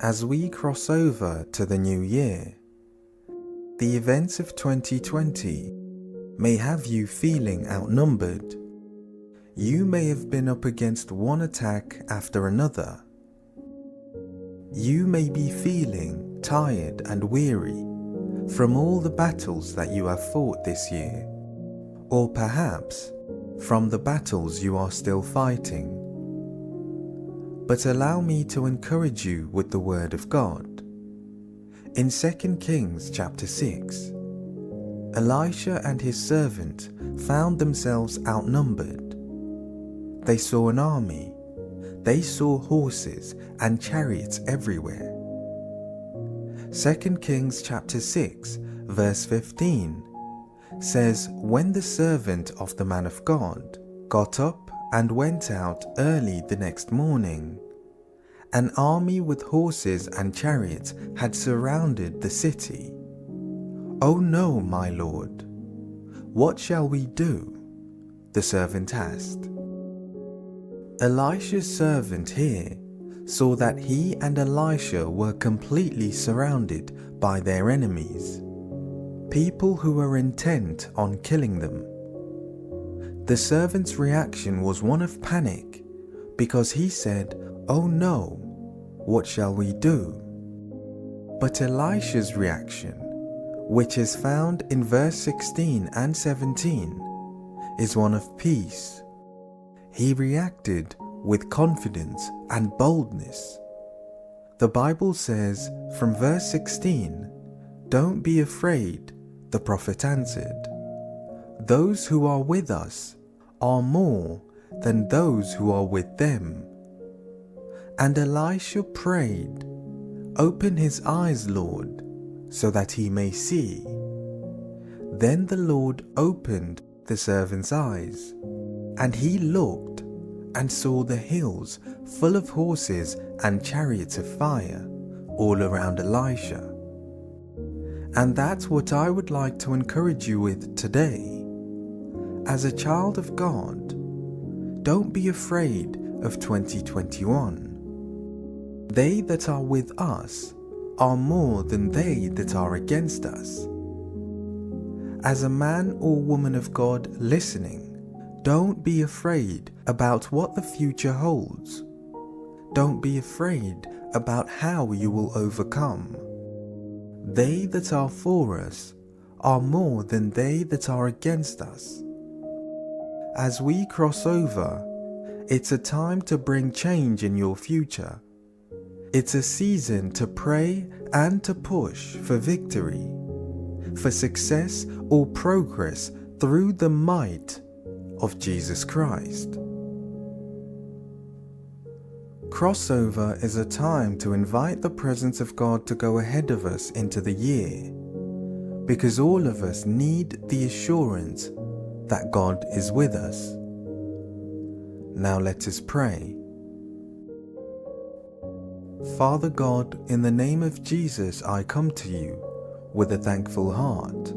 As we cross over to the new year, the events of 2020 may have you feeling outnumbered. You may have been up against one attack after another. You may be feeling tired and weary from all the battles that you have fought this year, or perhaps from the battles you are still fighting. But allow me to encourage you with the Word of God. In 2 Kings chapter 6, Elisha and his servant found themselves outnumbered. They saw an army. They saw horses and chariots everywhere. 2 Kings chapter 6 verse 15 says, "When the servant of the man of God got up and went out early the next morning, an army with horses and chariots had surrounded the city. 'Oh no, my lord, what shall we do?' the servant asked." Elisha's servant here saw that he and Elisha were completely surrounded by their enemies, people who were intent on killing them. The servant's reaction was one of panic because he said, "Oh no, what shall we do?" But Elisha's reaction, which is found in verse 16 and 17, is one of peace. He reacted with confidence and boldness. The Bible says from verse 16, "Don't be afraid," the prophet answered. "Those who are with us are more than those who are with them." And Elisha prayed, "Open his eyes, Lord, so that he may see." Then the Lord opened the servant's eyes, and he looked and saw the hills full of horses and chariots of fire all around Elisha. And that's what I would like to encourage you with today. As a child of God, don't be afraid of 2021. They that are with us are more than they that are against us. As a man or woman of God listening, don't be afraid about what the future holds. Don't be afraid about how you will overcome. They that are for us are more than they that are against us. As we cross over, it's a time to bring change in your future. It's a season to pray and to push for victory, for success or progress through the might of Jesus Christ. Crossover is a time to invite the presence of God to go ahead of us into the year, because all of us need the assurance that God is with us. Now let us pray. Father God, in the name of Jesus, I come to you with a thankful heart.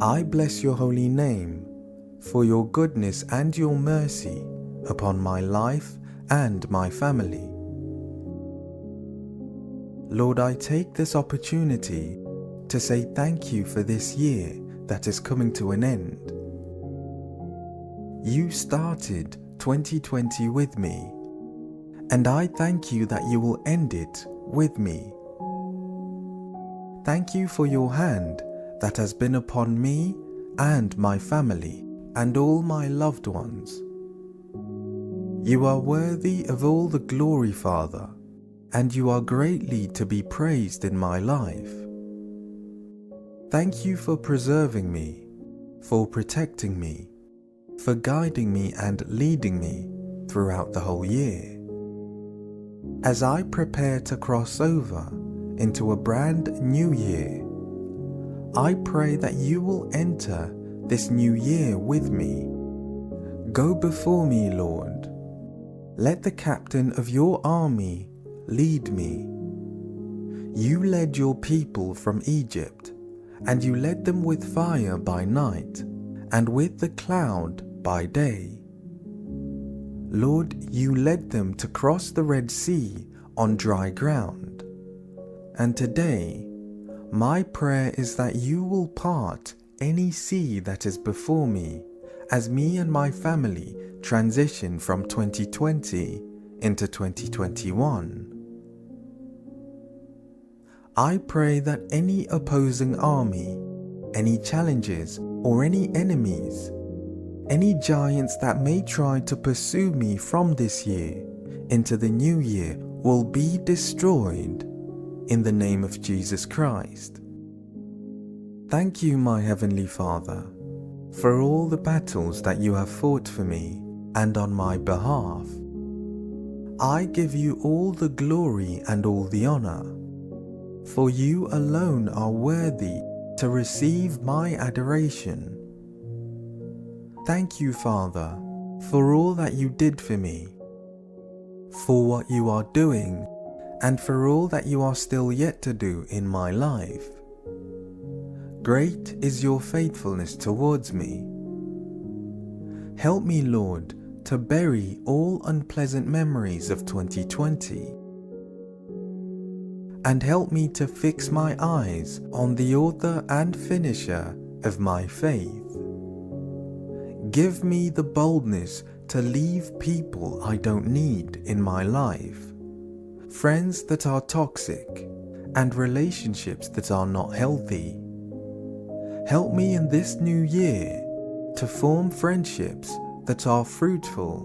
I bless your holy name for your goodness and your mercy upon my life and my family. Lord, I take this opportunity to say thank you for this year that is coming to an end. You started 2020 with me, and I thank you that you will end it with me. Thank you for your hand that has been upon me and my family and all my loved ones. You are worthy of all the glory, Father, and you are greatly to be praised in my life. Thank you for preserving me, for protecting me, for guiding me and leading me throughout the whole year. As I prepare to cross over into a brand new year, I pray that you will enter this new year with me. Go before me, Lord. Let the captain of your army lead me. You led your people from Egypt, and you led them with fire by night, and with the cloud by day. Lord, you led them to cross the Red Sea on dry ground. And today, my prayer is that you will part any sea that is before me as me and my family transition from 2020 into 2021. I pray that any opposing army, any challenges or any enemies, any giants that may try to pursue me from this year into the new year will be destroyed in the name of Jesus Christ. Thank you, my Heavenly Father, for all the battles that you have fought for me and on my behalf. I give you all the glory and all the honor, for you alone are worthy to receive my adoration. Thank you, Father, for all that you did for me, for what you are doing, and for all that you are still yet to do in my life. Great is your faithfulness towards me. Help me, Lord, to bury all unpleasant memories of 2020. And help me to fix my eyes on the author and finisher of my faith. Give me the boldness to leave people I don't need in my life, friends that are toxic, and relationships that are not healthy. Help me in this new year to form friendships that are fruitful,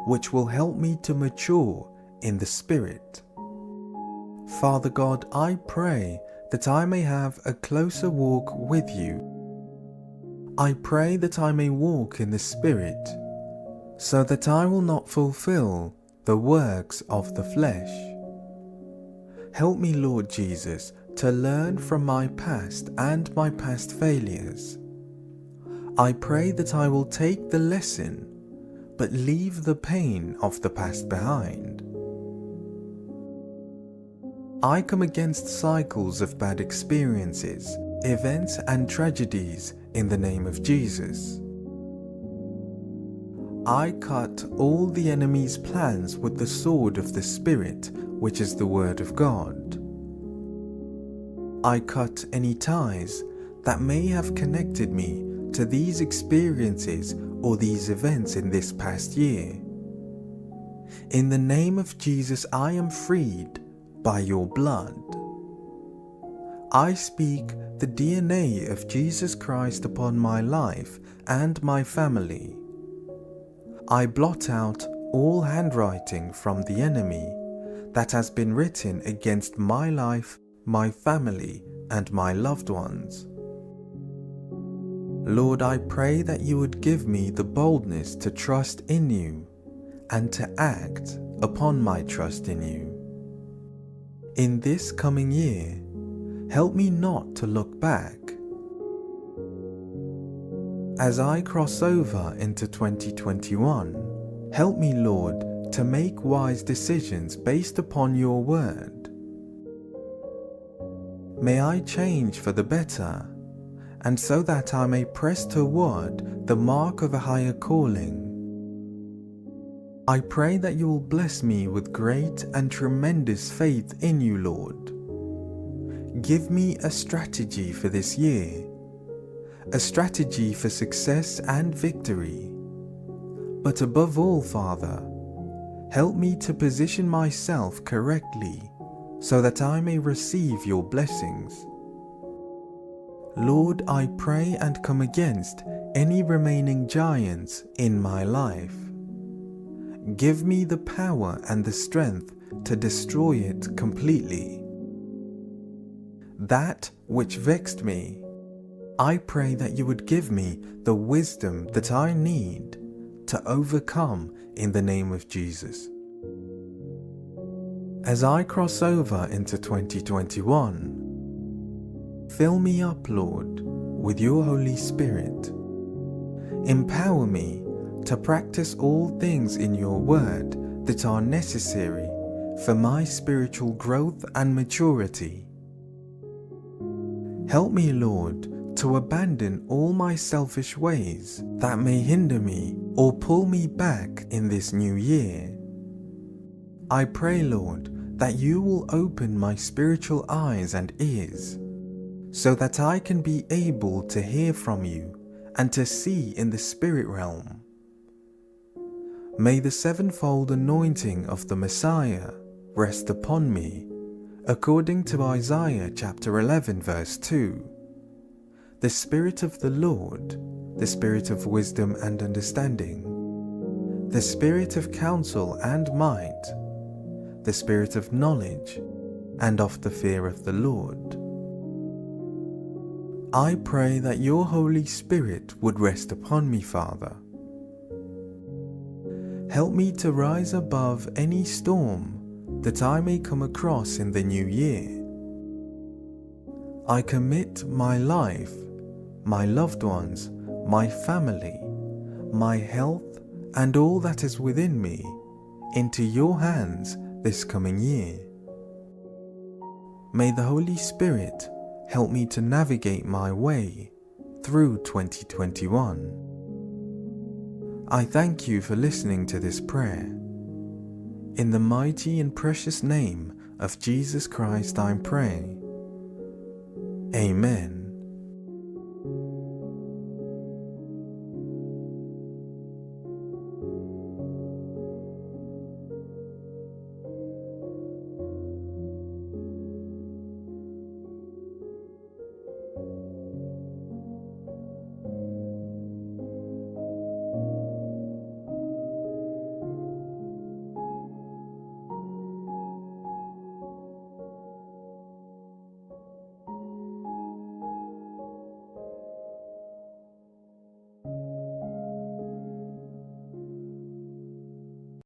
which will help me to mature in the Spirit. Father God, I pray that I may have a closer walk with you. I pray that I may walk in the Spirit, so that I will not fulfill the works of the flesh. Help me, Lord Jesus, to learn from my past and my past failures. I pray that I will take the lesson, but leave the pain of the past behind. I come against cycles of bad experiences, events and tragedies in the name of Jesus. I cut all the enemy's plans with the sword of the Spirit, which is the Word of God. I cut any ties that may have connected me to these experiences or these events in this past year. In the name of Jesus, I am freed by your blood. I speak the DNA of Jesus Christ upon my life and my family. I blot out all handwriting from the enemy that has been written against my life, my family, and my loved ones. Lord, I pray that you would give me the boldness to trust in you and to act upon my trust in you. In this coming year, help me not to look back. As I cross over into 2021, help me, Lord, to make wise decisions based upon your word. May I change for the better, and so that I may press toward the mark of a higher calling. I pray that you will bless me with great and tremendous faith in you, Lord. Give me a strategy for this year, a strategy for success and victory. But above all, Father, help me to position myself correctly so that I may receive your blessings. Lord, I pray and come against any remaining giants in my life. Give me the power and the strength to destroy it completely. That which vexed me, I pray that you would give me the wisdom that I need to overcome in the name of Jesus. As I cross over into 2021, fill me up, Lord, with your Holy Spirit. Empower me to practice all things in your word that are necessary for my spiritual growth and maturity. Help me, Lord, to abandon all my selfish ways that may hinder me or pull me back in this new year. I pray, Lord, that you will open my spiritual eyes and ears, so that I can be able to hear from you and to see in the spirit realm. May the sevenfold anointing of the Messiah rest upon me, according to Isaiah chapter 11 verse 2. The Spirit of the Lord, the Spirit of wisdom and understanding, the Spirit of counsel and might, the Spirit of knowledge and of the fear of the Lord. I pray that your Holy Spirit would rest upon me, Father. Help me to rise above any storm that I may come across in the new year. I commit my life, my loved ones, my family, my health, and all that is within me into your hands this coming year. May the Holy Spirit help me to navigate my way through 2021. I thank you for listening to this prayer. In the mighty and precious name of Jesus Christ I pray. Amen.